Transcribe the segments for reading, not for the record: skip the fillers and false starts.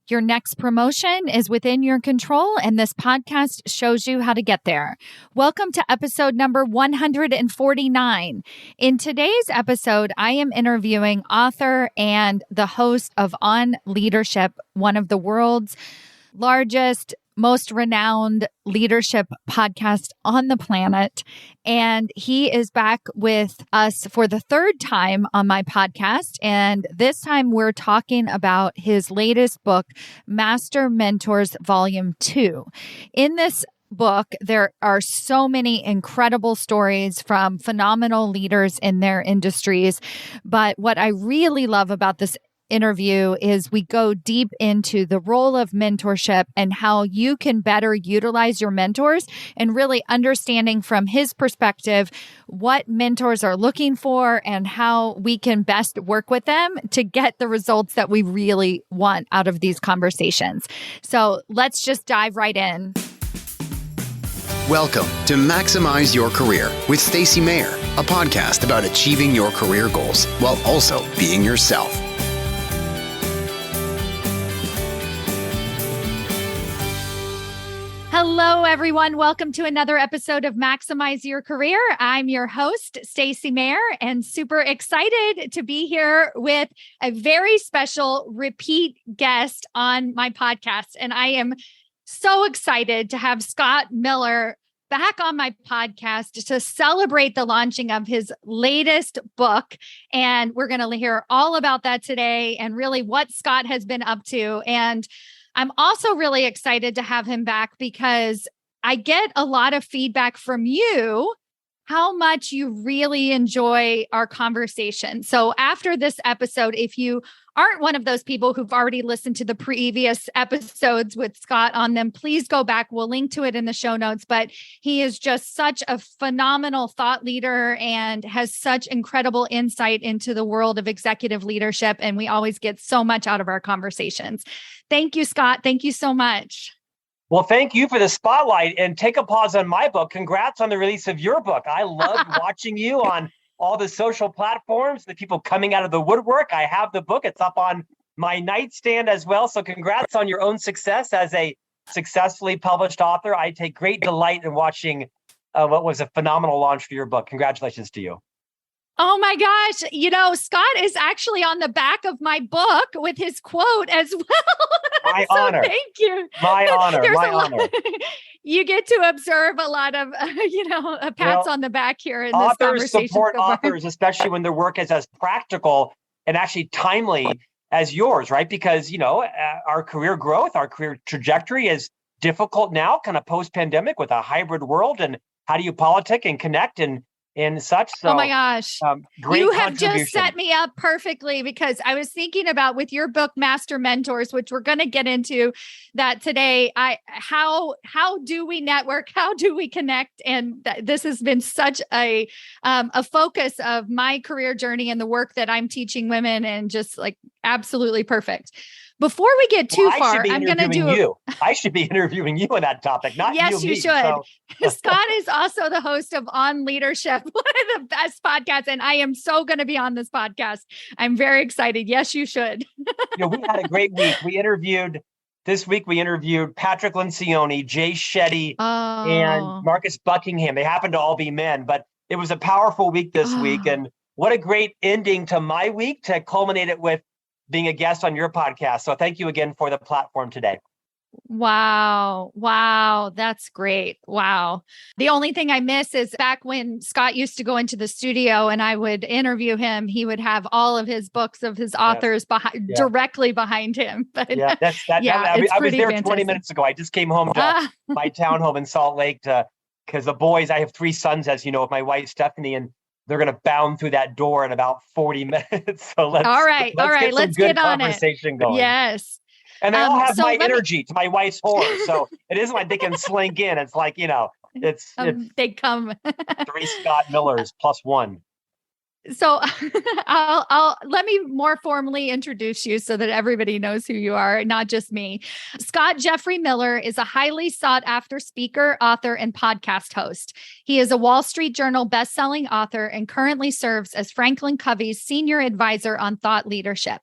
Your next promotion is within your control, and this podcast shows you how to get there. Welcome to episode number 149. In today's episode, I am interviewing author and the host of On Leadership, one of the world's largest, most renowned leadership podcast on the planet. And he is back with us for the third time on my podcast. And this time we're talking about his latest book, Master Mentors Volume 2. In this book, there are so many incredible stories from phenomenal leaders in their industries. But what I really love about this interview is we go deep into the role of mentorship and how you can better utilize your mentors, and really understanding from his perspective what mentors are looking for and how we can best work with them to get the results that we really want out of these conversations. So let's just dive right in. Welcome to Maximize Your Career with Stacy Mayer, a podcast about achieving your career goals while also being yourself. Hello, everyone. Welcome to another episode of Maximize Your Career. I'm your host, Stacy Mayer, and super excited to be here with a very special repeat guest on my podcast. And I am so excited to have Scott Miller back on my podcast to celebrate the launching of his latest book. And we're going to hear all about that today and really what Scott has been up to. And I'm also really excited to have him back because I get a lot of feedback from you how much you really enjoy our conversation. So after this episode, if you aren't one of those people who've already listened to the previous episodes with Scott on them, please go back. We'll link to it in the show notes. But he is just such a phenomenal thought leader and has such incredible insight into the world of executive leadership. And we always get so much out of our conversations. Thank you, Scott. Thank you so much. Well, thank you for the spotlight, and take a pause on my book. Congrats on the release of your book. I loved watching you on all the social platforms, the people coming out of the woodwork. I have the book. It's up on my nightstand as well. So congrats on your own success as a successfully published author. I take great delight in watching what was a phenomenal launch for your book. Congratulations to you. Oh my gosh. You know, Scott is actually on the back of my book with his quote as well. My honor. Thank you. My honor. My honor. You get to observe a lot of, pats on the back here in this conversation. Authors support authors, especially when their work is as practical and actually timely as yours, right? Because, our career growth, our career trajectory is difficult now, kind of post-pandemic with a hybrid world. And how do you politic and connect and such? So, oh my gosh. Great you have just set me up perfectly, because I was thinking about with your book, Master Mentors, which we're going to get into that today. How do we network? How do we connect? And this has been such a focus of my career journey and the work that I'm teaching women, and just like absolutely perfect. Before we get too far, I'm going to do you. I should be interviewing you on that topic, not yes, you. Yes, you should. So. Scott is also the host of On Leadership, one of the best podcasts, and I am so going to be on this podcast. I'm very excited. Yes, you should. We had a great week. This week we interviewed Patrick Lencioni, Jay Shetty, and Marcus Buckingham. They happened to all be men, but it was a powerful week this week. And what a great ending to my week to culminate it with being a guest on your podcast. So thank you again for the platform today. Wow. That's great. Wow. The only thing I miss is back when Scott used to go into the studio and I would interview him, he would have all of his books of his authors directly behind him. But I was there 20 minutes ago. I just came home to my townhome in Salt Lake because the boys, I have 3 sons, as you know, with my wife, Stephanie, and they're going to bound through that door in about 40 minutes. So let's get on it. Going. Yes. And they all have my energy to my wife's horror. So it isn't like they can slink in. It's like, it's they come 3 Scott Millers plus 1. So I'll let me more formally introduce you so that everybody knows who you are, not just me. Scott Jeffrey Miller is a highly sought after speaker, author, and podcast host. He is a Wall Street Journal bestselling author and currently serves as Franklin Covey's senior advisor on thought leadership.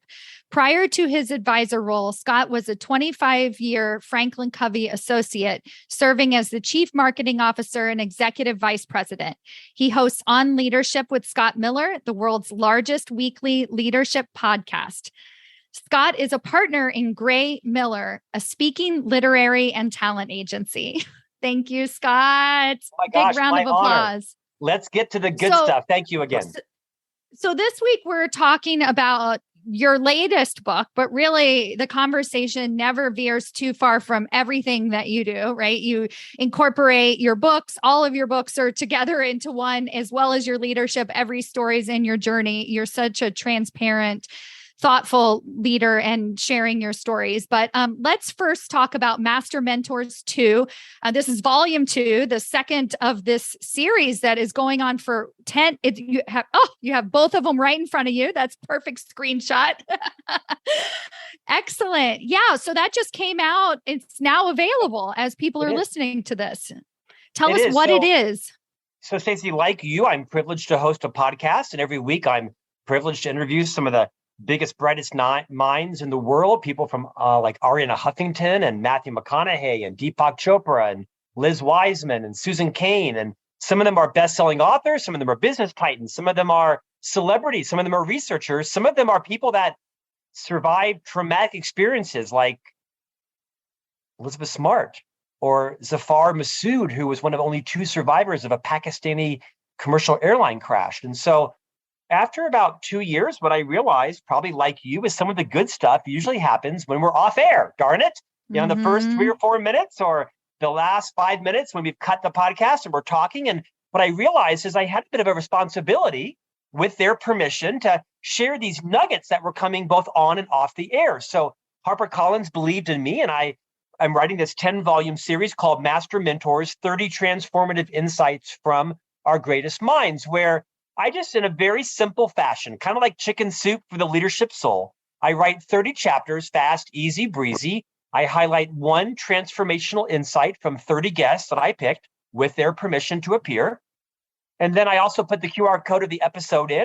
Prior to his advisor role, Scott was a 25-year Franklin Covey associate, serving as the chief marketing officer and executive vice president. He hosts On Leadership with Scott Miller, the world's largest weekly leadership podcast. Scott is a partner in Gray Miller, a speaking, literary, and talent agency. Thank you, Scott. Oh my gosh, big round of applause. Honor. Let's get to the good stuff. Thank you again. So this week we're talking about your latest book, but really the conversation never veers too far from everything that you do, right? You incorporate your books. All of your books are together into one, as well as your leadership. Every story is in your journey. You're such a transparent, thoughtful leader and sharing your stories. But let's first talk about Master Mentors 2. This is volume 2, the second of this series that is going on for 10. You have both of them right in front of you. That's perfect screenshot. Excellent. Yeah. So that just came out. It's now available as people are listening to this. Tell us what it is. So Stacy, like you, I'm privileged to host a podcast, and every week I'm privileged to interview some of the biggest, brightest minds in the world, people from like Ariana Huffington and Matthew McConaughey and Deepak Chopra and Liz Wiseman and Susan Cain. And some of them are best-selling authors. Some of them are business titans. Some of them are celebrities. Some of them are researchers. Some of them are people that survived traumatic experiences like Elizabeth Smart or Zafar Masood, who was one of only 2 survivors of a Pakistani commercial airline crash. And so after about 2 years, what I realized, probably like you, is some of the good stuff usually happens when we're off air. Darn it. In the first 3 or 4 minutes or the last 5 minutes when we've cut the podcast and we're talking. And what I realized is I had a bit of a responsibility with their permission to share these nuggets that were coming both on and off the air. So HarperCollins believed in me, and I'm writing this 10-volume series called Master Mentors, 30 Transformative Insights from Our Greatest Minds, where I just, in a very simple fashion, kind of like chicken soup for the leadership soul, I write 30 chapters, fast, easy, breezy. I highlight one transformational insight from 30 guests that I picked with their permission to appear. And then I also put the QR code of the episode in,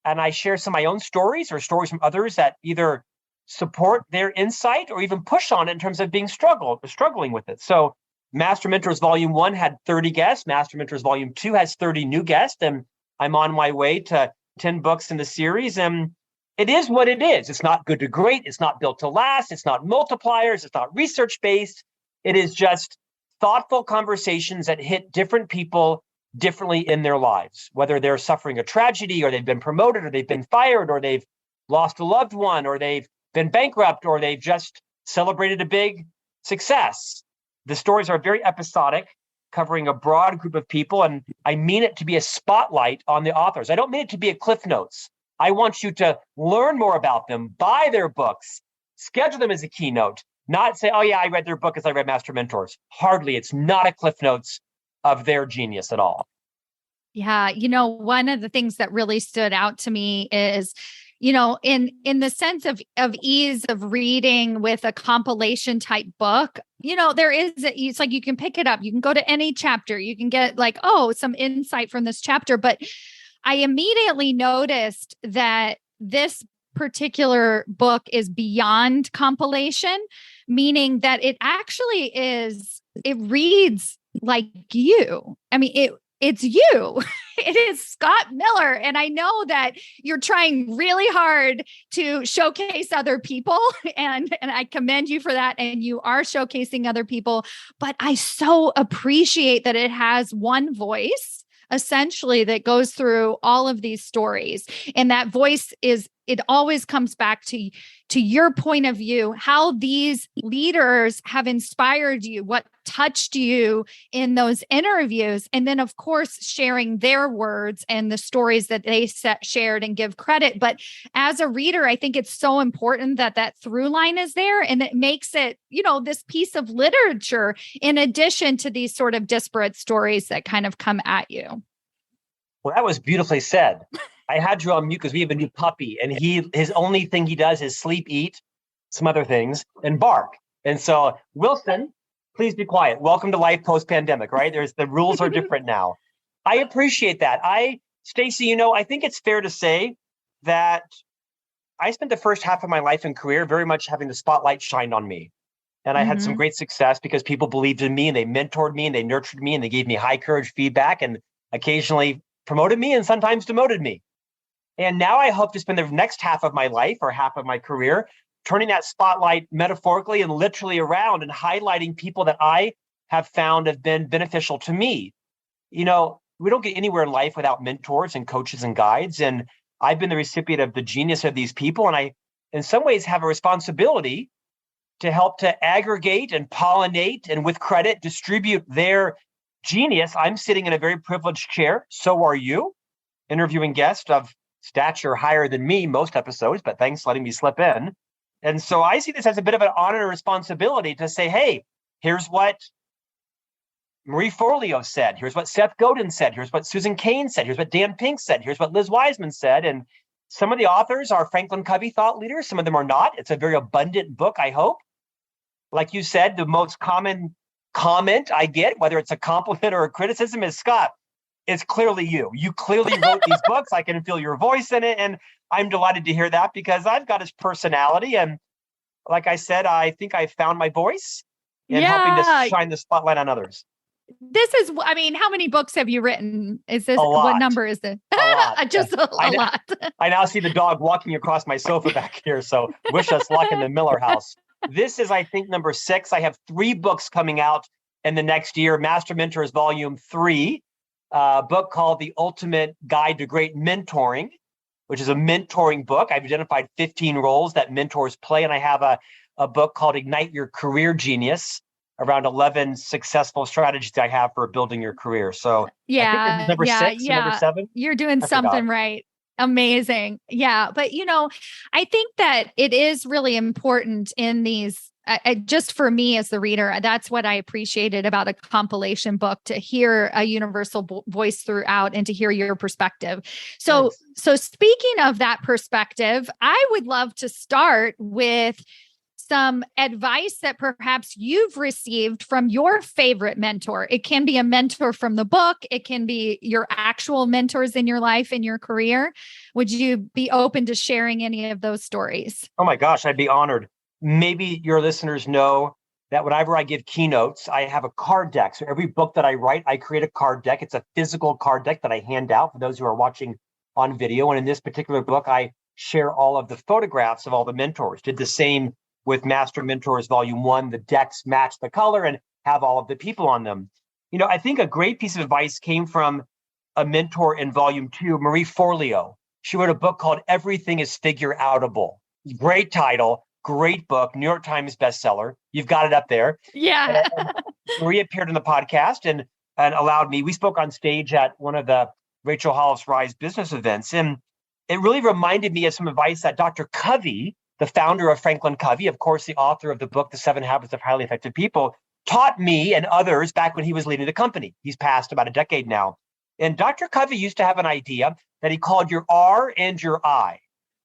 and I share some of my own stories or stories from others that either support their insight or even push on it in terms of being struggling with it. So Master Mentors Volume 1 had 30 guests. Master Mentors Volume 2 has 30 new guests. And I'm on my way to 10 books in the series, and it is what it is. It's not good to great. It's not built to last. It's not multipliers. It's not research-based. It is just thoughtful conversations that hit different people differently in their lives, whether they're suffering a tragedy or they've been promoted or they've been fired or they've lost a loved one or they've been bankrupt or they've just celebrated a big success. The stories are very episodic, covering a broad group of people, and I mean it to be a spotlight on the authors. I don't mean it to be a Cliff Notes. I want you to learn more about them, buy their books, schedule them as a keynote, not say, oh yeah, I read their book as I read Master Mentors. Hardly. It's not a Cliff Notes of their genius at all. Yeah. One of the things that really stood out to me is, in the sense of ease of reading with a compilation type book, it's like you can pick it up. You can go to any chapter. You can get like, some insight from this chapter. But I immediately noticed that this particular book is beyond compilation, meaning that it actually it reads like you. I mean, it's you. It is Scott Miller. And I know that you're trying really hard to showcase other people. And I commend you for that. And you are showcasing other people. But I so appreciate that it has one voice, essentially, that goes through all of these stories. And that voice it always comes back to your point of view, how these leaders have inspired you, what touched you in those interviews. And then, of course, sharing their words and the stories that they shared and give credit. But as a reader, I think it's so important that through line is there, and it makes it, this piece of literature in addition to these sort of disparate stories that kind of come at you. Well, that was beautifully said. I had you on mute because we have a new puppy, and his only thing he does is sleep, eat, some other things, and bark. And so, Wilson, please be quiet. Welcome to life post-pandemic, right? The rules are different now. I appreciate that. Stacy, I think it's fair to say that I spent the first half of my life and career very much having the spotlight shined on me. And I had some Mm-hmm. great success because people believed in me and they mentored me and they nurtured me and they gave me high courage feedback and occasionally promoted me and sometimes demoted me. And now I hope to spend the next half of my life or half of my career turning that spotlight metaphorically and literally around and highlighting people that I have found have been beneficial to me. We don't get anywhere in life without mentors and coaches and guides. And I've been the recipient of the genius of these people. And I, in some ways, have a responsibility to help to aggregate and pollinate and with credit distribute their genius. I'm sitting in a very privileged chair. So are you, interviewing guests of stature higher than me most episodes, but thanks for letting me slip in. And so I see this as a bit of an honor and responsibility to say, hey, here's what Marie Forleo said. Here's what Seth Godin said. Here's what Susan Cain said. Here's what Dan Pink said. Here's what Liz Wiseman said. And some of the authors are Franklin Covey thought leaders. Some of them are not. It's a very abundant book, I hope. Like you said, the most common comment I get, whether it's a compliment or a criticism, is, Scott, it's clearly you. You clearly wrote these books. I can feel your voice in it. And I'm delighted to hear that because I've got his personality. And like I said, I think I found my voice in helping to shine the spotlight on others. This is, I mean, how many books have you written? Is this, A lot. what number is it? A lot. Just a lot. I now see the dog walking across my sofa back here. So wish us luck in the Miller house. This is, I think, number 6. I have 3 books coming out in the next year. Master Mentors Volume 3, a book called The Ultimate Guide to Great Mentoring, which is a mentoring book. I've identified 15 roles that mentors play. And I have a book called Ignite Your Career Genius, around 11 successful strategies I have for building your career. So yeah, I think this is number 6, number 7. You're doing something right. Amazing. Yeah. But, I think that it is really important in these, just for me as the reader, that's what I appreciated about a compilation book, to hear a universal voice throughout and to hear your perspective. So speaking of that perspective, I would love to start with some advice that perhaps you've received from your favorite mentor. It can be a mentor from the book. It can be your actual mentors in your life and your career. Would you be open to sharing any of those stories? Oh my gosh, I'd be honored. Maybe your listeners know that whenever I give keynotes, I have a card deck. So every book that I write, I create a card deck. It's a physical card deck that I hand out for those who are watching on video. And in this particular book, I share all of the photographs of all the mentors. Did the same with Master Mentors Volume 1, the decks match the color and have all of the people on them. I think a great piece of advice came from a mentor in Volume 2, Marie Forleo. She wrote a book called Everything is Figure Outable. Great title, great book, New York Times bestseller. You've got it up there. Yeah. And Marie appeared on the podcast and allowed me. We spoke on stage at one of the Rachel Hollis Rise business events. And it really reminded me of some advice that Dr. Covey, the founder of Franklin Covey, of course, the author of the book, The 7 Habits of Highly Effective People, taught me and others back when he was leading the company. He's passed about a decade now. And Dr. Covey used to have an idea that he called your R and your I,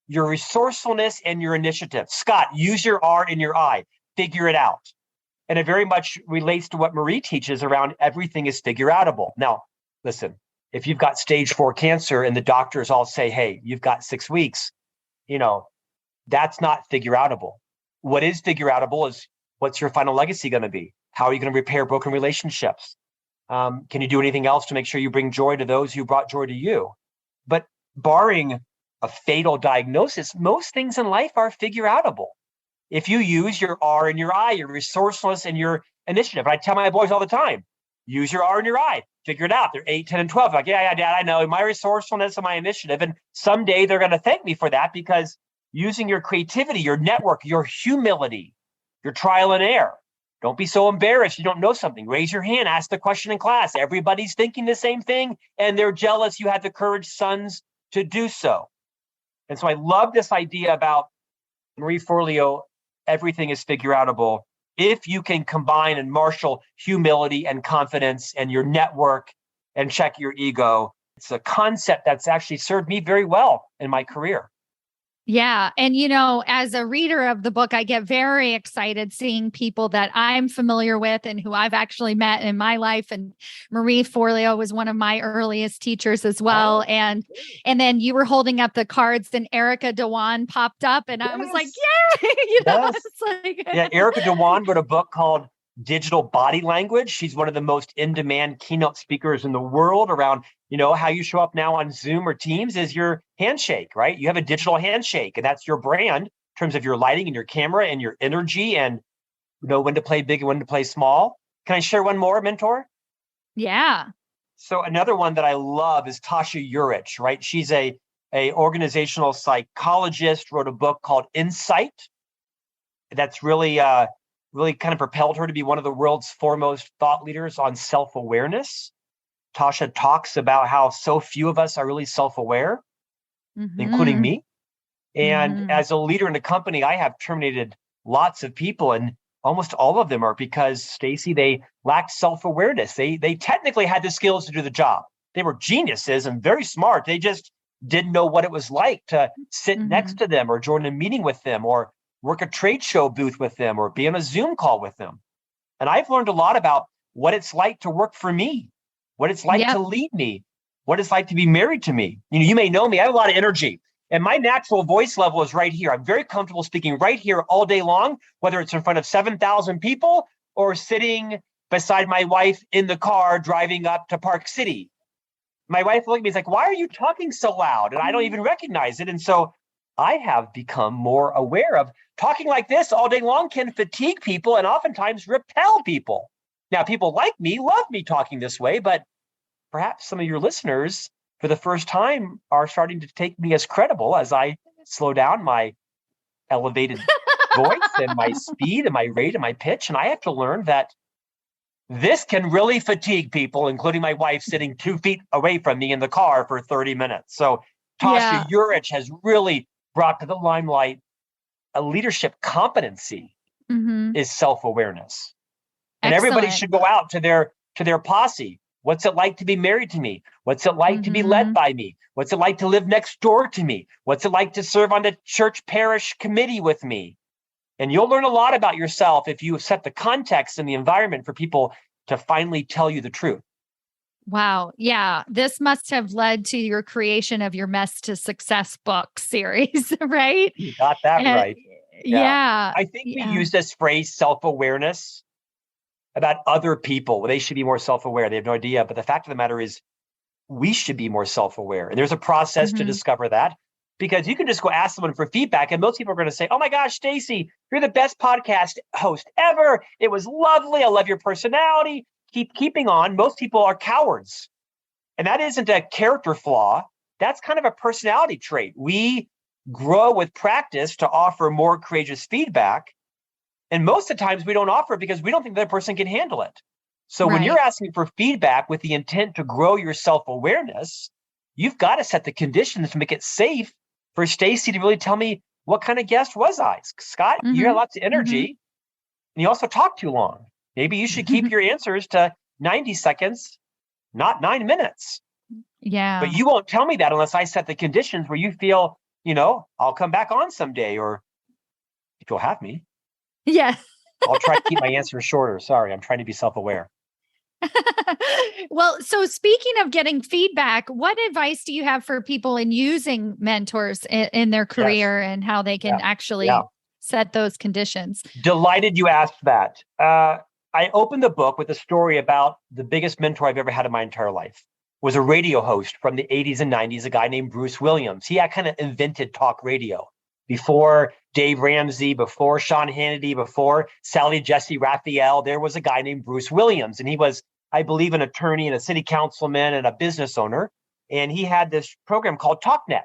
your resourcefulness and your initiative. Scott, use your R and your I, figure it out. And it very much relates to what Marie teaches around everything is figure outable. Now, listen, if you've got stage 4 cancer and the doctors all say, hey, you've got 6 weeks, that's not figure outable. What is figure outable is, what's your final legacy going to be? How are you going to repair broken relationships? Can you do anything else to make sure you bring joy to those who brought joy to you? But barring a fatal diagnosis, most things in life are figure outable. If you use your R and your I, your resourcefulness and your initiative. And I tell my boys all the time, use your R and your I, figure it out. They're 8, 10, and 12. Like, yeah, Dad, I know my resourcefulness and my initiative. And someday they're going to thank me for that, because using your creativity, your network, your humility, your trial and error. Don't be so embarrassed you don't know something. Raise your hand, ask the question in class. Everybody's thinking the same thing, and they're jealous you had the courage, sons, to do so. And so I love this idea about Marie Forleo, everything is figure outable. If you can combine and marshal humility and confidence and your network and check your ego, it's a concept that's actually served me very well in my career. Yeah. And, as a reader of the book, I get very excited seeing people that I'm familiar with and who I've actually met in my life. And Marie Forleo was one of my earliest teachers as well. Oh, And then you were holding up the cards and Erica Dewan popped up and I was like, yes. yay! Yes. It's like, Yeah, Erica Dewan wrote a book called Digital Body Language. She's one of the most in-demand keynote speakers in the world around, how you show up now on Zoom or Teams is your handshake, right? You have a digital handshake, and that's your brand in terms of your lighting and your camera and your energy and when to play big and when to play small. Can I share one more, mentor? yeah. So another one that I love is Tasha Urich, right? She's a organizational psychologist, wrote a book called Insight. That's really kind of propelled her to be one of the world's foremost thought leaders on self-awareness. Tasha talks about how so few of us are really self-aware, including Mm-hmm. me. And Mm-hmm. as a leader in a company, I have terminated lots of people, and almost all of them are because, Stacy, they lacked self-awareness. They technically had the skills to do the job. They were geniuses and very smart. They just didn't know what it was like to sit Mm-hmm. next to them or join a meeting with them or work a trade show booth with them or be on a Zoom call with them. And I've learned a lot about what it's like to work for me, what it's like to Yep. lead me, what it's like to be married to me. You may know me. I have a lot of energy. And my natural voice level is right here. I'm very comfortable speaking right here all day long, whether it's in front of 7,000 people or sitting beside my wife in the car driving up to Park City. My wife looked at me, is like, why are you talking so loud? And I don't even recognize it. And so I have become more aware of talking like this all day long can fatigue people and oftentimes repel people. Now, people like me, love me talking this way, but perhaps some of your listeners for the first time are starting to take me as credible as I slow down my elevated voice and my speed and my rate and my pitch. And I have to learn that this can really fatigue people, including my wife sitting 2 feet away from me in the car for 30 minutes. So Tasha Yeah. Urich has really brought to the limelight a leadership competency Mm-hmm. is self-awareness. And everybody Excellent. should go out to their posse. What's it like to be married to me? What's it like to be led Mm-hmm. by me? What's it like to live next door to me? What's it like to serve on the church parish committee with me? And you'll learn a lot about yourself if you set the context and the environment for people to finally tell you the truth. Wow. Yeah. This must have led to your creation of your Mess to Success book series, right? You got that And right. Yeah. yeah. I think we Yeah. use this phrase self-awareness about other people. They should be more self-aware. They have no idea. But the fact of the matter is, we should be more self-aware. And there's a process to Mm-hmm. discover that because you can just go ask someone for feedback and most people are going to say, oh my gosh, Stacy, you're the best podcast host ever. It was lovely. I love your personality. Keep keeping on. Most people are cowards. And that isn't a character flaw. That's kind of a personality trait. We grow with practice to offer more courageous feedback. And most of the times we don't offer it because we don't think the other person can handle it. So when you're Right. asking for feedback with the intent to grow your self-awareness, you've got to set the conditions to make it safe for Stacy to really tell me what kind of guest was I. Scott, you have Mm-hmm. lots of energy and you also talk too long. Maybe you should keep Mm-hmm. your answers to 90 seconds, not 9 minutes. But Yeah. you won't tell me that unless I set the conditions where you feel, I'll come back on someday, or if you'll have me, Yeah. I'll try to keep my answers shorter. Sorry, I'm trying to be self-aware. Well, so speaking of getting feedback, what advice do you have for people in using mentors in their Yes. career and how they can Yeah. Yeah. actually set those conditions? Delighted you asked that. I opened the book with a story about the biggest mentor I've ever had in my entire life. Was a radio host from the 80s and 90s, a guy named Bruce Williams. He had kind of invented talk radio before Dave Ramsey, before Sean Hannity, before Sally Jesse Raphael. There was a guy named Bruce Williams, and he was, I believe, an attorney and a city councilman and a business owner. And he had this program called TalkNet.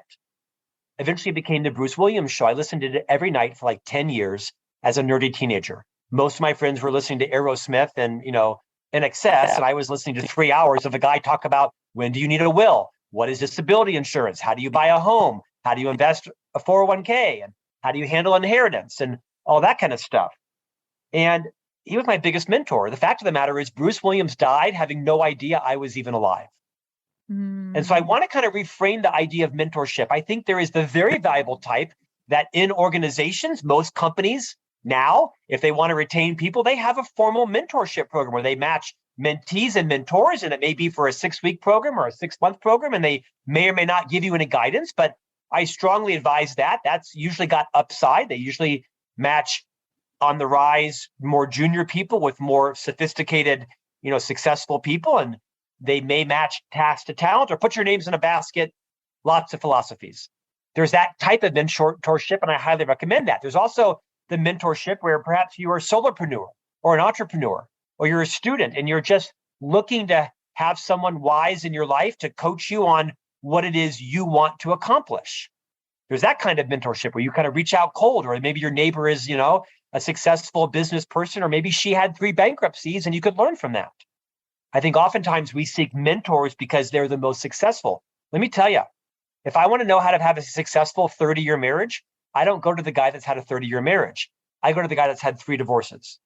Eventually it became the Bruce Williams Show. I listened to it every night for like 10 years as a nerdy teenager. Most of my friends were listening to Aerosmith and, in excess. And I was listening to 3 hours of a guy talk about when do you need a will? What is disability insurance? How do you buy a home? How do you invest a 401k? And how do you handle inheritance and all that kind of stuff? And he was my biggest mentor. The fact of the matter is Bruce Williams died having no idea I was even alive. And so I want to kind of reframe the idea of mentorship. I think there is the very valuable type that in organizations, most companies now, if they want to retain people, they have a formal mentorship program where they match mentees and mentors, and it may be for a 6-week program or a 6-month program, and they may or may not give you any guidance, but I strongly advise that. That's usually got upside. They usually match on the rise more junior people with more sophisticated, successful people, and they may match task to talent or put your names in a basket. Lots of philosophies. There's that type of mentorship, and I highly recommend that. There's also the mentorship where perhaps you are a solopreneur or an entrepreneur, or you're a student and you're just looking to have someone wise in your life to coach you on what it is you want to accomplish. There's that kind of mentorship where you kind of reach out cold, or maybe your neighbor is, a successful business person, or maybe she had 3 bankruptcies and you could learn from that. I think oftentimes we seek mentors because they're the most successful. Let me tell you, if I want to know how to have a successful 30-year marriage, I don't go to the guy that's had a 30-year marriage. I go to the guy that's had 3 divorces,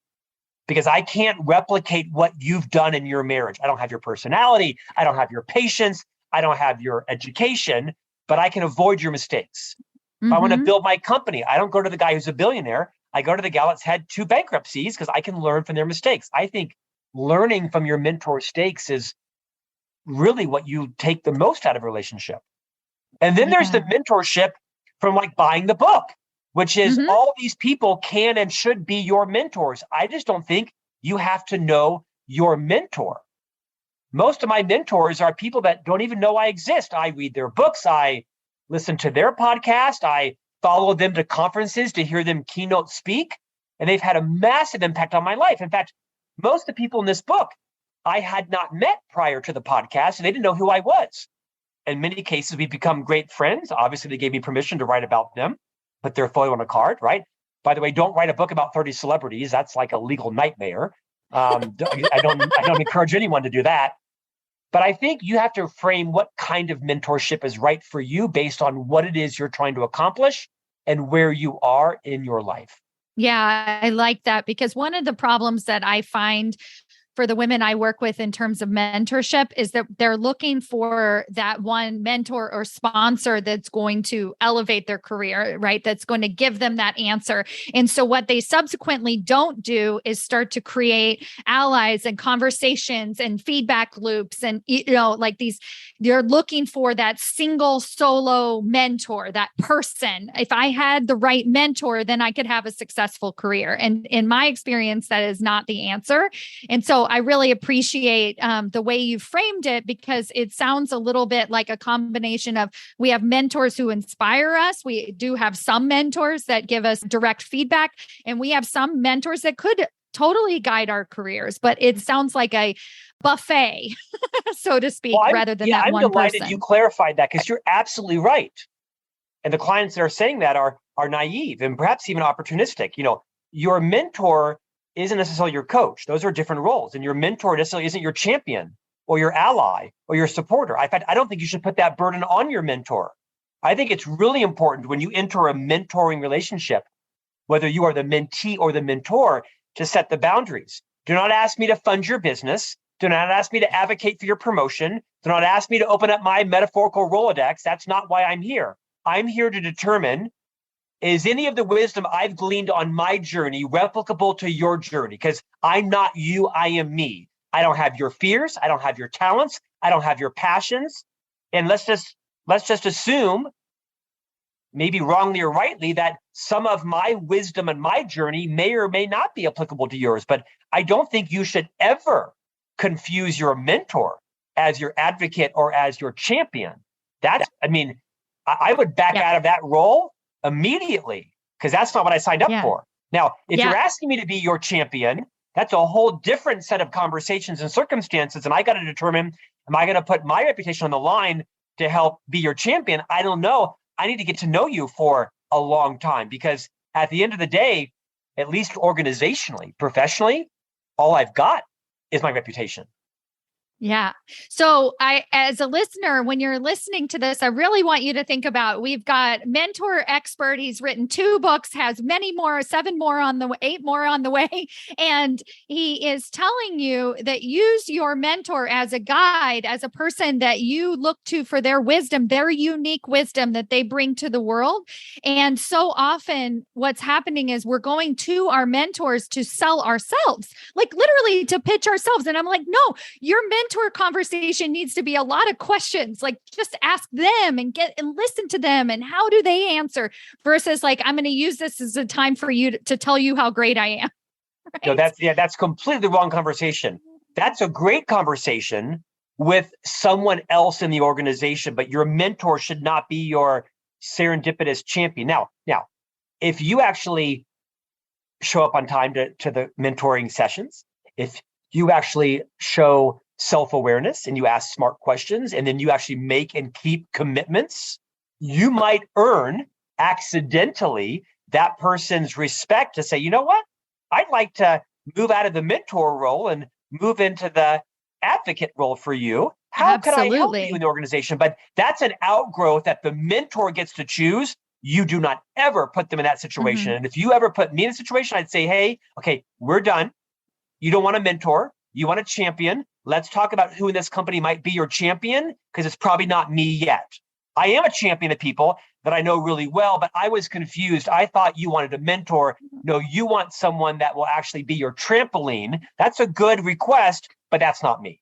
because I can't replicate what you've done in your marriage. I don't have your personality. I don't have your patience. I don't have your education, but I can avoid your mistakes. If I want to build my company, I don't go to the guy who's a billionaire. I go to the gal that's had 2 bankruptcies because I can learn from their mistakes. I think learning from your mentor's mistakes is really what you take the most out of a relationship. And then there's the mentorship from like buying the book, which is all these people can and should be your mentors. I just don't think you have to know your mentor. Most of my mentors are people that don't even know I exist. I read their books. I listen to their podcast. I follow them to conferences to hear them keynote speak. And they've had a massive impact on my life. In fact, most of the people in this book I had not met prior to the podcast, and they didn't know who I was. In many cases, we've become great friends. Obviously, they gave me permission to write about them, put their photo on a card, right? By the way, don't write a book about 30 celebrities. That's like a legal nightmare. I don't encourage anyone to do that. But I think you have to frame what kind of mentorship is right for you based on what it is you're trying to accomplish and where you are in your life. Yeah, I like that, because one of the problems that I find for the women I work with in terms of mentorship is that they're looking for that one mentor or sponsor that's going to elevate their career, right? That's going to give them that answer. And so what they subsequently don't do is start to create allies and conversations and feedback loops. And, like they're looking for that single solo mentor, that person. If I had the right mentor, then I could have a successful career. And in my experience, that is not the answer. And so I really appreciate the way you framed it, because it sounds a little bit like a combination of, we have mentors who inspire us. We do have some mentors that give us direct feedback, and we have some mentors that could totally guide our careers, but it sounds like a buffet, so to speak, rather than that one person. I'm delighted you clarified that, because you're absolutely right. And the clients that are saying that are naive and perhaps even opportunistic. Your mentor isn't necessarily your coach. Those are different roles. And your mentor necessarily isn't your champion or your ally or your supporter. In fact, I don't think you should put that burden on your mentor. I think it's really important when you enter a mentoring relationship, whether you are the mentee or the mentor, to set the boundaries. Do not ask me to fund your business. Do not ask me to advocate for your promotion. Do not ask me to open up my metaphorical Rolodex. That's not why I'm here. I'm here to determine, is any of the wisdom I've gleaned on my journey replicable to your journey? Because I'm not you, I am me. I don't have your fears. I don't have your talents. I don't have your passions. And let's just assume, maybe wrongly or rightly, that some of my wisdom and my journey may or may not be applicable to yours. But I don't think you should ever confuse your mentor as your advocate or as your champion. I would back out of that role immediately, because that's not what I signed up for. Now, if you're asking me to be your champion, that's a whole different set of conversations and circumstances. And I got to determine, am I going to put my reputation on the line to help be your champion? I don't know. I need to get to know you for a long time, because at the end of the day, at least organizationally, professionally, all I've got is my reputation. Yeah. So as a listener, when you're listening to this, I really want you to think about, we've got mentor expert. He's written 2 books, has many more, 7 more on the way, 8 more on the way. And he is telling you that use your mentor as a guide, as a person that you look to for their wisdom, their unique wisdom that they bring to the world. And so often what's happening is we're going to our mentors to sell ourselves, like literally to pitch ourselves. And I'm like, no, your mentor conversation needs to be a lot of questions. Like, just ask them and listen to them. And how do they answer versus like, I'm going to use this as a time for you to tell you how great I am. Right? No, that's completely the wrong conversation. That's a great conversation with someone else in the organization, but your mentor should not be your serendipitous champion. Now, if you actually show up on time to the mentoring sessions, if you actually show self-awareness and you ask smart questions, and then you actually make and keep commitments, you might earn accidentally that person's respect to say, you know what? I'd like to move out of the mentor role and move into the advocate role for you. How can I help you in the organization? But that's an outgrowth that the mentor gets to choose. You do not ever put them in that situation. And if you ever put me in a situation, I'd say, hey, okay, we're done. You don't want a mentor. You want a champion. Let's talk about who in this company might be your champion, because it's probably not me yet. I am a champion of people that I know really well, but I was confused. I thought you wanted a mentor. No, you want someone that will actually be your trampoline. That's a good request, but that's not me.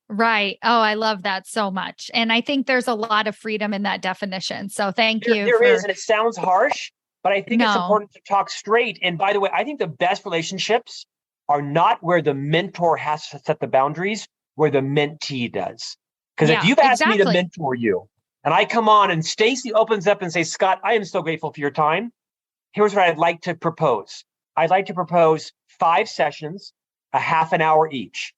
Right. Oh, I love that so much. And I think there's a lot of freedom in that definition. So thank you. There is, and it sounds harsh, but I think it's No. important to talk straight. And by the way, I think the best relationships are not where the mentor has to set the boundaries, where the mentee does. Because if you've asked me to mentor you, and I come on and Stacy opens up and says, Scott, I am so grateful for your time. Here's what I'd like to propose. I'd like to propose 5 sessions, a half an hour each.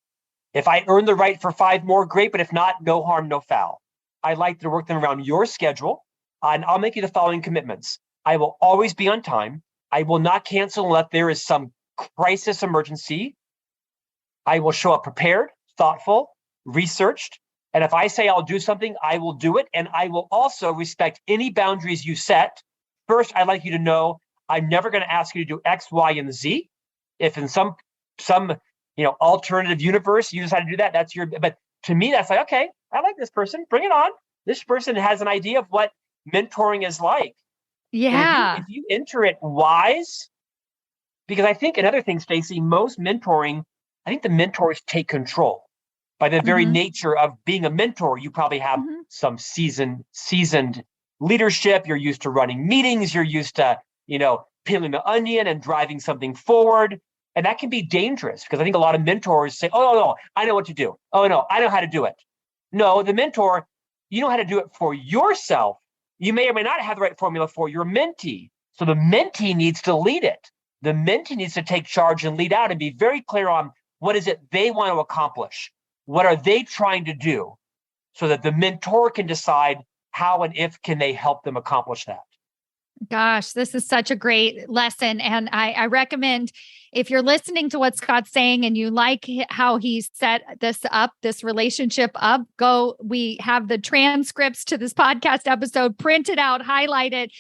If I earn the right for 5 more, great. But if not, no harm, no foul. I'd like to work them around your schedule. And I'll make you the following commitments. I will always be on time. I will not cancel unless there is some crisis emergency. I will show up prepared, thoughtful, researched. And if I say I'll do something, I will do it. And I will also respect any boundaries you set. First, I'd like you to know I'm never going to ask you to do X, Y, and Z. If in some alternative universe you decide to do that, that's your. But to me, that's like, okay, I like this person. Bring it on. This person has an idea of what mentoring is like. Yeah. And if you enter it wise, because I think another thing, Stacy, most mentoring, I think the mentors take control. By the very nature of being a mentor, you probably have some seasoned leadership. You're used to running meetings. You're used to, peeling the onion and driving something forward. And that can be dangerous because I think a lot of mentors say, oh, no, I know what to do. Oh, no, I know how to do it. No, the mentor, you know how to do it for yourself. You may or may not have the right formula for your mentee. So the mentee needs to lead it. The mentee needs to take charge and lead out and be very clear on what is it they want to accomplish. What are they trying to do so that the mentor can decide how and if can they help them accomplish that? Gosh, this is such a great lesson. And I recommend, if you're listening to what Scott's saying and you like how he set this up, this relationship up, we have the transcripts to this podcast episode, print it out, highlight it,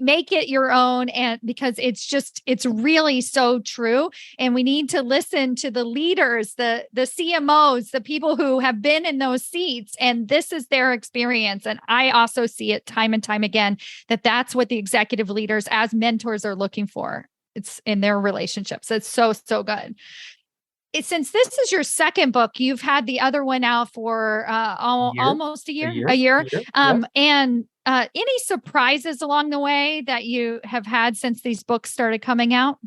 make it your own. And because it's really so true. And we need to listen to the leaders, the CMOs, the people who have been in those seats. And this is their experience. And I also see it time and time again, that's what the executive leaders as mentors are looking for. It's in their relationships. It's so, so good. Since this is your second book, you've had the other one out for almost a year. Yes. And any surprises along the way that you have had since these books started coming out?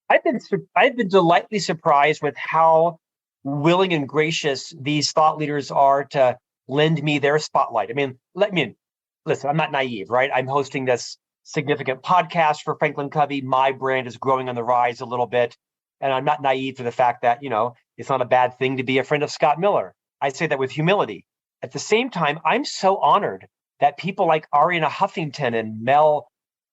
I've been delightfully surprised with how willing and gracious these thought leaders are to lend me their spotlight. Listen, I'm not naive, right? I'm hosting this significant podcast for Franklin Covey. My brand is growing on the rise a little bit. And I'm not naive to the fact that, it's not a bad thing to be a friend of Scott Miller. I say that with humility. At the same time, I'm so honored that people like Arianna Huffington and Mel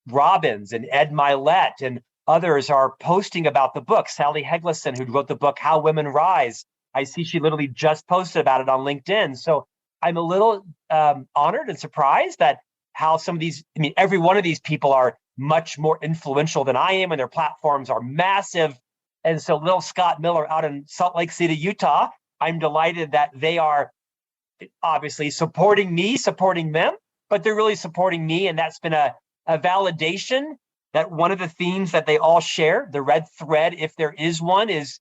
Robbins and Ed Milet and others are posting about the book. Sally Heglison, who wrote the book, How Women Rise. I see she literally just posted about it on LinkedIn. So I'm a little honored and surprised that how some of these, I mean, every one of these people are much more influential than I am, and their platforms are massive. And so little Scott Miller out in Salt Lake City, Utah, I'm delighted that they are obviously supporting me, supporting them, but they're really supporting me. And that's been a validation that one of the themes that they all share, the red thread, if there is one, is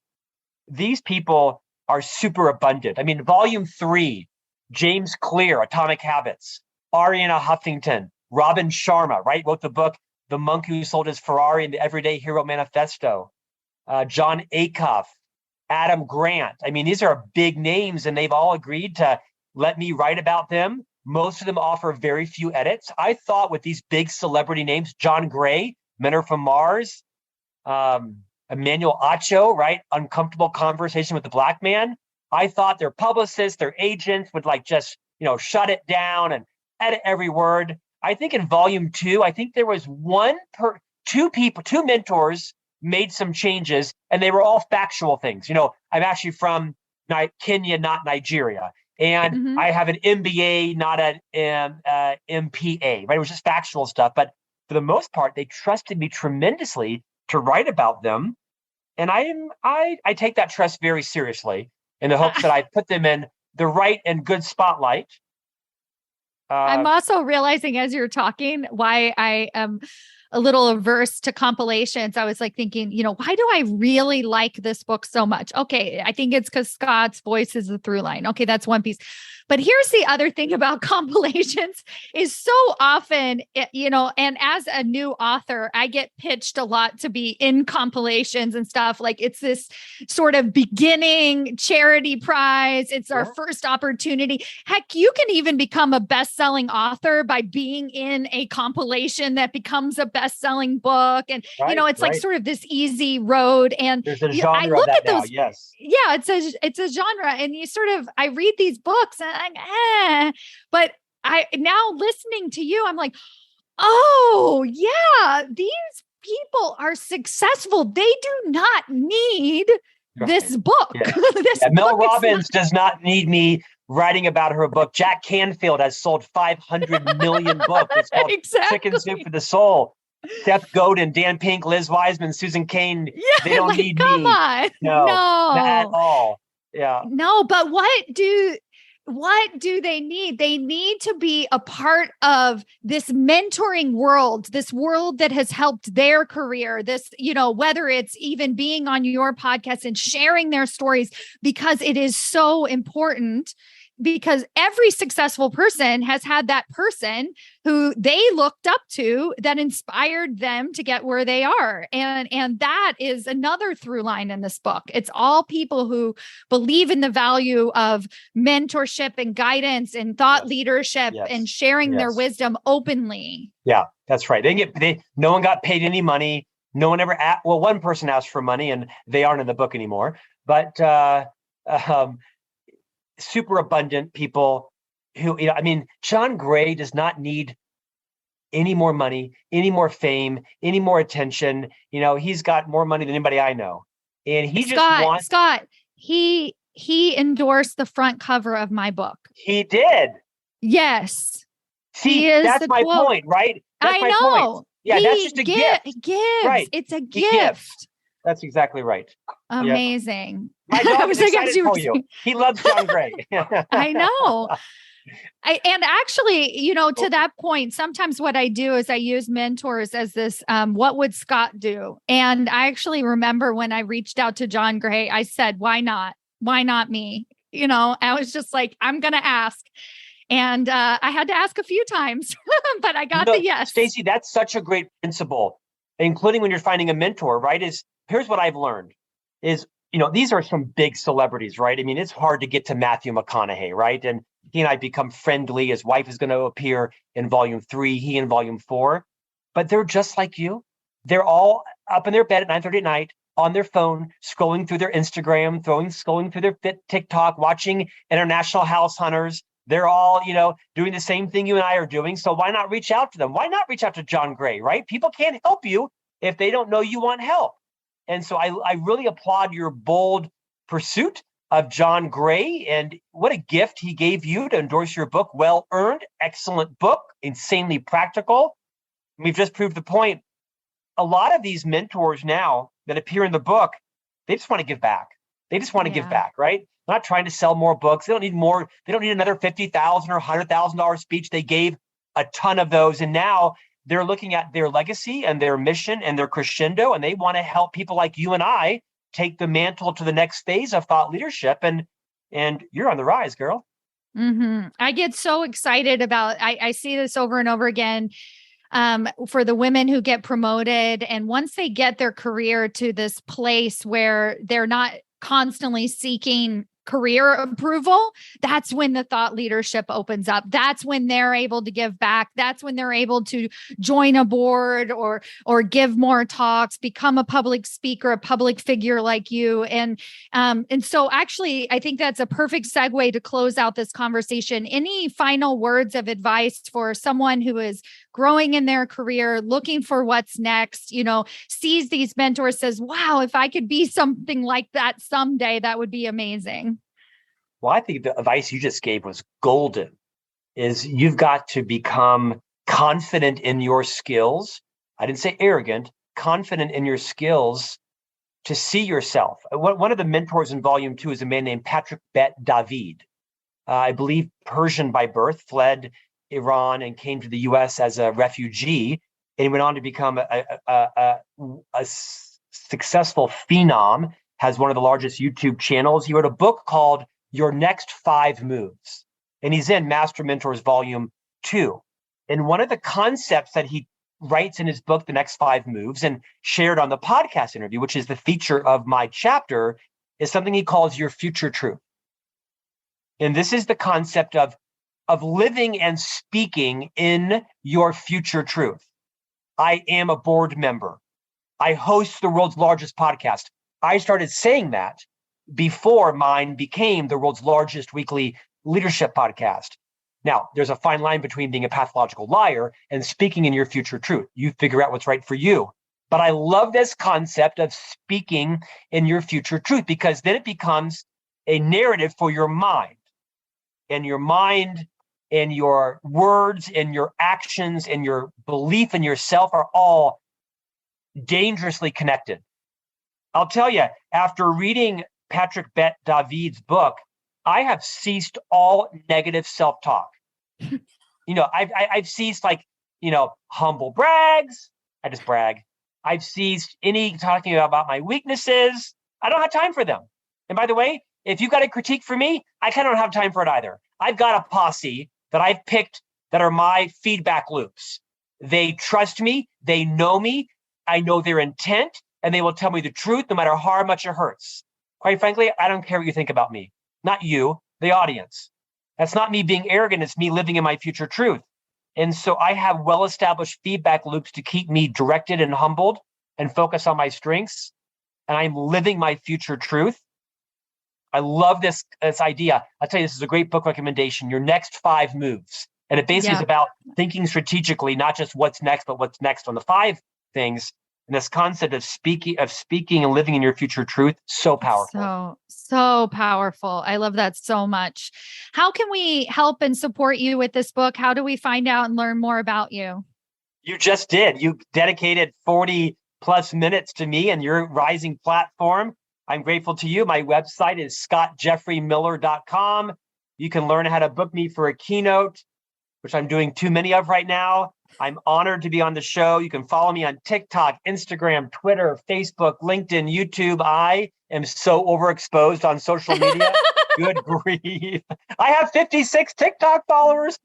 these people are super abundant. I mean, volume 3, James Clear, Atomic Habits, Ariana Huffington, Robin Sharma, right? Wrote the book, The Monk Who Sold His Ferrari and the Everyday Hero Manifesto. John Acuff, Adam Grant. I mean, these are big names, and they've all agreed to let me write about them. Most of them offer very few edits. I thought with these big celebrity names, John Gray, Men Are From Mars, Emmanuel Acho, right? Uncomfortable Conversation with the Black Man. I thought their publicists, their agents would like just, shut it down and edit every word. I think in volume 2, I think there was two mentors made some changes, and they were all factual things. I'm actually from Kenya, not Nigeria. And I have an MBA, not an MPA, right? It was just factual stuff. But for the most part, they trusted me tremendously to write about them. And I take that trust very seriously in the hopes that I put them in the right and good spotlight. I'm also realizing as you're talking why I am a little averse to compilations. I was like thinking, why do I really like this book so much? Okay, I think it's because Scott's voice is the through line. Okay, that's one piece. But here's the other thing about compilations is so often, and as a new author, I get pitched a lot to be in compilations and stuff. Like it's this sort of beginning charity prize. It's our first opportunity. Heck, you can even become a best-selling author by being in a compilation that becomes a best-selling book. And, it's like sort of this easy road. And there's a genre I look of that at those, now, yes. Yeah, it's a genre. And I read these books and but I now listening to you, I'm like, oh yeah, these people are successful. They do not need this book. Yeah. Mel Robbins does not need me writing about her book. Jack Canfield has sold 500 million books. It's called Chicken Soup for the Soul. Seth Godin, Dan Pink, Liz Wiseman, Susan Cain. Yeah, they don't need me. Come on. No, not at all. Yeah. No, but what do they need? They need to be a part of this mentoring world, this world that has helped their career, this, whether it's even being on your podcast and sharing their stories, because it is so important. Because every successful person has had that person who they looked up to that inspired them to get where they are. And that is another through line in this book. It's all people who believe in the value of mentorship and guidance and thought leadership and sharing their wisdom openly. Yeah, that's right. No one got paid any money. No one ever asked. Well, one person asked for money and they aren't in the book anymore. But super abundant people who, John Gray does not need any more money, any more fame, any more attention. He's got more money than anybody I know. And Scott, he endorsed the front cover of my book. He did. Yes. See, that's my point, right? That's I know. Point. Yeah, that's just a gift. Right. It's a gift. That's exactly right. Amazing. My dog is excited for you. He loves John Gray. I know. And actually, to that point, sometimes what I do is I use mentors as this, what would Scott do? And I actually remember when I reached out to John Gray, I said, why not? Why not me? I was just like, I'm going to ask. And I had to ask a few times, but I got the yes. Stacy, that's such a great principle, including when you're finding a mentor, right? Here's what I've learned is, these are some big celebrities, right? I mean, it's hard to get to Matthew McConaughey, right? And he and I become friendly. His wife is going to appear in volume 3, he in volume 4, but they're just like you. They're all up in their bed at 9:30 at night on their phone, scrolling through their Instagram, scrolling through their TikTok, watching International House Hunters. They're all, doing the same thing you and I are doing. So why not reach out to them? Why not reach out to John Gray, right? People can't help you if they don't know you want help. And so I really applaud your bold pursuit of John Gray. And what a gift he gave you to endorse your book. Well earned, excellent book, insanely practical. We've just proved the point. A lot of these mentors now that appear in the book, they just want to give back. They just want to give back, right? They're not trying to sell more books. They don't need more. They don't need another $50,000 or $100,000 speech. They gave a ton of those. And now they're looking at their legacy and their mission and their crescendo. And they want to help people like you and I take the mantle to the next phase of thought leadership. And you're on the rise, girl. Mm-hmm. I get so excited about, I see this over and over again. For the women who get promoted. And once they get their career to this place where they're not constantly seeking career approval, that's when the thought leadership opens up. That's when they're able to give back. That's when they're able to join a board or give more talks, become a public speaker, a public figure like you. And so actually, I think that's a perfect segue to close out this conversation. Any final words of advice for someone who is growing in their career, looking for what's next, sees these mentors, says, wow, if I could be something like that someday, that would be amazing. Well, I think the advice you just gave was golden, is you've got to become confident in your skills. I didn't say arrogant, confident in your skills to see yourself. One of the mentors in volume 2 is a man named Patrick Bet-David. I believe Persian by birth, fled Iran and came to the U.S. as a refugee, and he went on to become a successful phenom, has one of the largest YouTube channels. He wrote a book called Your Next 5 Moves, and he's in Master Mentors Volume 2. And one of the concepts that he writes in his book, The Next 5 Moves, and shared on the podcast interview, which is the feature of my chapter, is something he calls your future truth. And this is the concept of living and speaking in your future truth. I am a board member. I host the world's largest podcast. I started saying that before mine became the world's largest weekly leadership podcast. Now, there's a fine line between being a pathological liar and speaking in your future truth. You figure out what's right for you. But I love this concept of speaking in your future truth, because then it becomes a narrative for your mind. And your mind and your words and your actions and your belief in yourself are all dangerously connected. I'll tell you, after reading Patrick Bet-David's book, I have ceased all negative self-talk. I've ceased humble brags. I just brag. I've ceased any talking about my weaknesses. I don't have time for them. And by the way, if you've got a critique for me, I kind of don't have time for it either. I've got a posse that I've picked that are my feedback loops. They trust me. They know me. I know their intent, and they will tell me the truth no matter how much it hurts. Quite frankly, I don't care what you think about me. Not you, the audience. That's not me being arrogant. It's me living in my future truth. And so I have well-established feedback loops to keep me directed and humbled and focus on my strengths. And I'm living my future truth. I love this idea. I'll tell you, this is a great book recommendation, Your Next 5 Moves. And it basically is about thinking strategically, not just what's next, but what's next on the 5 things. And this concept of speaking and living in your future truth, so powerful. So powerful. I love that so much. How can we help and support you with this book? How do we find out and learn more about you? You just did. You dedicated 40 plus minutes to me and your rising platform. I'm grateful to you. My website is scottjeffreymiller.com. You can learn how to book me for a keynote, which I'm doing too many of right now. I'm honored to be on the show. You can follow me on TikTok, Instagram, Twitter, Facebook, LinkedIn, YouTube. I am so overexposed on social media. Good grief. I have 56 TikTok followers,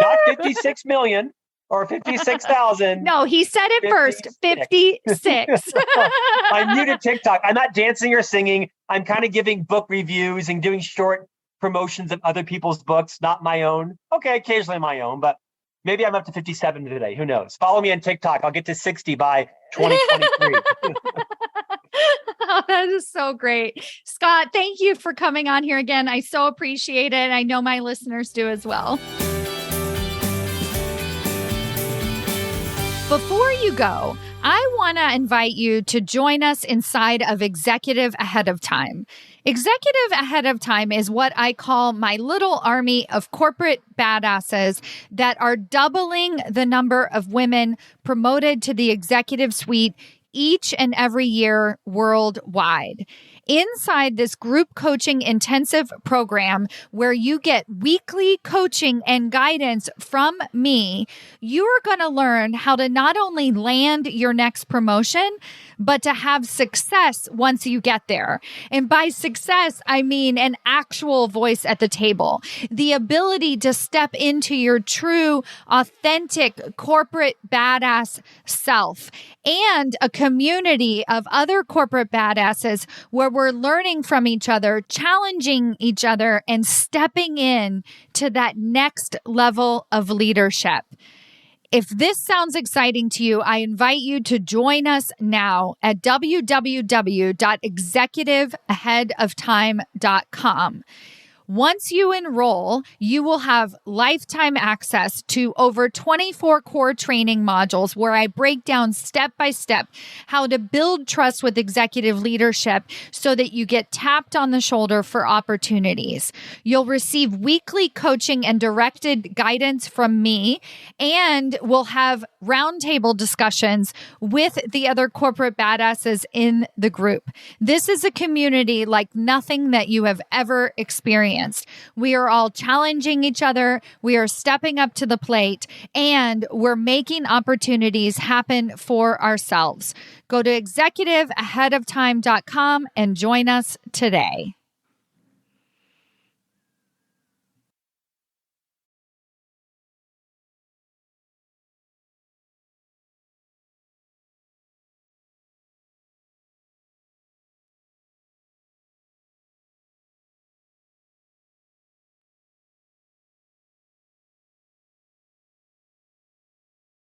not 56 million or 56,000. No, he said it 56. First, 56. I'm new to TikTok. I'm not dancing or singing. I'm kind of giving book reviews and doing short promotions of other people's books, not my own. Okay, occasionally my own, but maybe I'm up to 57 today. Who knows? Follow me on TikTok. I'll get to 60 by 2023. Oh, that is so great. Scott, thank you for coming on here again. I so appreciate it. I know my listeners do as well. Before you go, I want to invite you to join us inside of Executive Ahead of Time. Executive Ahead of Time is what I call my little army of corporate badasses that are doubling the number of women promoted to the executive suite each and every year worldwide. Inside this group coaching intensive program where you get weekly coaching and guidance from me, you are going to learn how to not only land your next promotion, but to have success once you get there. And by success, I mean an actual voice at the table, the ability to step into your true, authentic corporate badass self, and a community of other corporate badasses where we're learning from each other, challenging each other, and stepping in to that next level of leadership. If this sounds exciting to you, I invite you to join us now at www.executiveaheadoftime.com. Once you enroll, you will have lifetime access to over 24 core training modules where I break down step by step how to build trust with executive leadership so that you get tapped on the shoulder for opportunities. You'll receive weekly coaching and directed guidance from me, and we'll have roundtable discussions with the other corporate badasses in the group. This is a community like nothing that you have ever experienced. We are all challenging each other. We are stepping up to the plate, and we're making opportunities happen for ourselves. Go to executiveaheadoftime.com and join us today.